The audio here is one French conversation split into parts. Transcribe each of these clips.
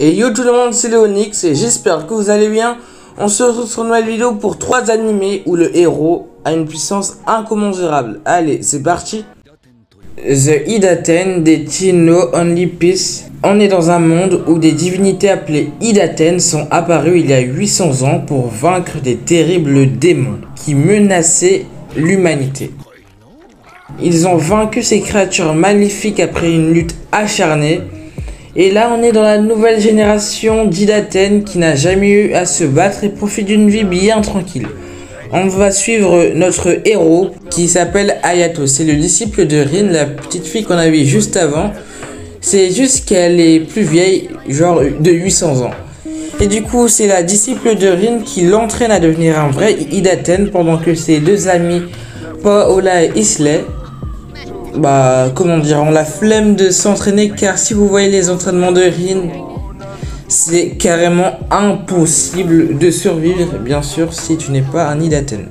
Et yo tout le monde, c'est Léonix et j'espère que vous allez bien. On se retrouve sur une nouvelle vidéo pour 3 animés où le héros a une puissance incommensurable. Allez, c'est parti. The Idaten des Teen No Only Peace. On est dans un monde où des divinités appelées Idaten sont apparues il y a 800 ans pour vaincre des terribles démons qui menaçaient l'humanité. Ils ont vaincu ces créatures maléfiques après une lutte acharnée. Et là on est dans la nouvelle génération d'Idaten qui n'a jamais eu à se battre et profite d'une vie bien tranquille. On va suivre notre héros qui s'appelle Hayato. C'est le disciple de Rin, la petite fille qu'on a vue juste avant. C'est juste qu'elle est plus vieille, genre de 800 ans. Et du coup c'est la disciple de Rin qui l'entraîne à devenir un vrai Idaten pendant que ses deux amis Paola et Isley, comment dire, on la flemme de s'entraîner car si vous voyez les entraînements de Rin, c'est carrément impossible de survivre, bien sûr, si tu n'es pas un Idaten.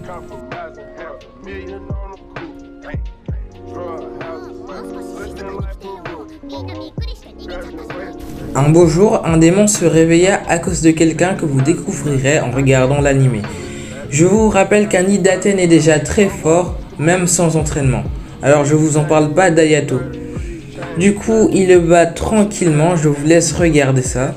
Un beau jour, un démon se réveilla à cause de quelqu'un que vous découvrirez en regardant l'anime. Je vous rappelle qu'un Idaten est déjà très fort, même sans entraînement. Alors je vous en parle pas d'Hayato. Du coup il le bat tranquillement, je vous laisse regarder ça.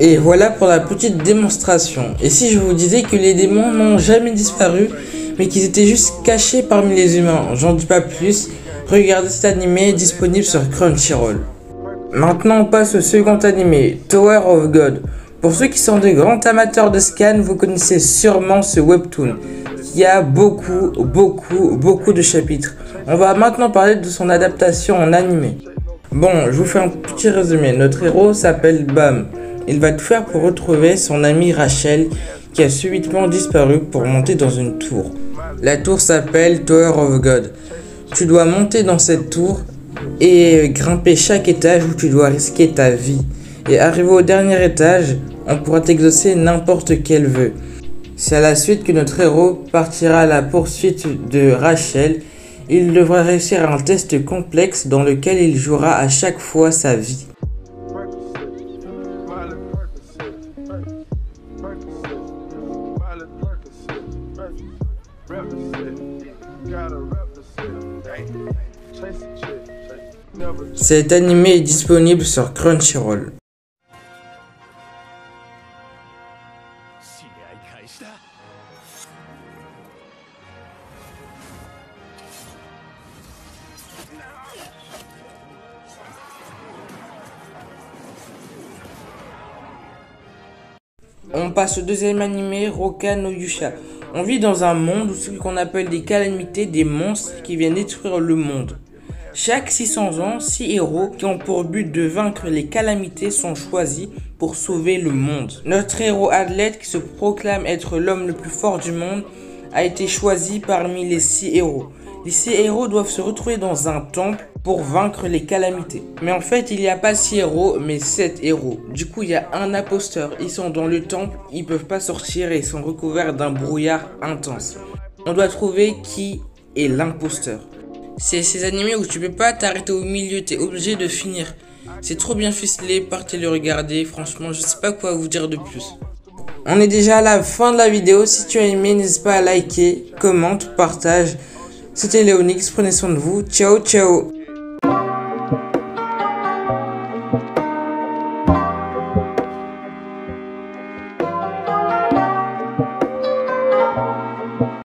Et voilà pour la petite démonstration. Et si je vous disais que les démons n'ont jamais disparu, mais qu'ils étaient juste cachés parmi les humains, j'en dis pas plus. Regardez cet animé disponible sur Crunchyroll. Maintenant on passe au second animé, Tower of God. Pour ceux qui sont de grands amateurs de scan, vous connaissez sûrement ce webtoon, qui a beaucoup de chapitres. On va maintenant parler de son adaptation en animé. Bon, je vous fais un petit résumé. Notre héros s'appelle Bam. Il va tout faire pour retrouver son amie Rachel qui a subitement disparu pour monter dans une tour. La tour s'appelle Tower of God. Tu dois monter dans cette tour et grimper chaque étage où tu dois risquer ta vie. Et arrivé au dernier étage, on pourra t'exaucer n'importe quel vœu. C'est à la suite que notre héros partira à la poursuite de Rachel. Il devra réussir un test complexe dans lequel il jouera à chaque fois sa vie. Cet animé est disponible sur Crunchyroll. On passe au deuxième animé, Roka no Yusha. On vit dans un monde où ce qu'on appelle des calamités, des monstres qui viennent détruire le monde. Chaque 600 ans, 6 héros qui ont pour but de vaincre les calamités sont choisis pour sauver le monde. Notre héros athlète, qui se proclame être l'homme le plus fort du monde, a été choisi parmi les 6 héros. Les 6 héros doivent se retrouver dans un temple pour vaincre les calamités. Mais en fait, il n'y a pas 6 héros, mais 7 héros. Du coup, il y a un imposteur. Ils sont dans le temple, ils peuvent pas sortir et ils sont recouverts d'un brouillard intense. On doit trouver qui est l'imposteur. C'est ces animés où tu peux pas t'arrêter au milieu, t'es obligé de finir. C'est trop bien ficelé, partez le regarder, franchement je sais pas quoi vous dire de plus. On est déjà à la fin de la vidéo. Si tu as aimé, n'hésite pas à liker, commente, partage. C'était Léonix, prenez soin de vous. Ciao, ciao.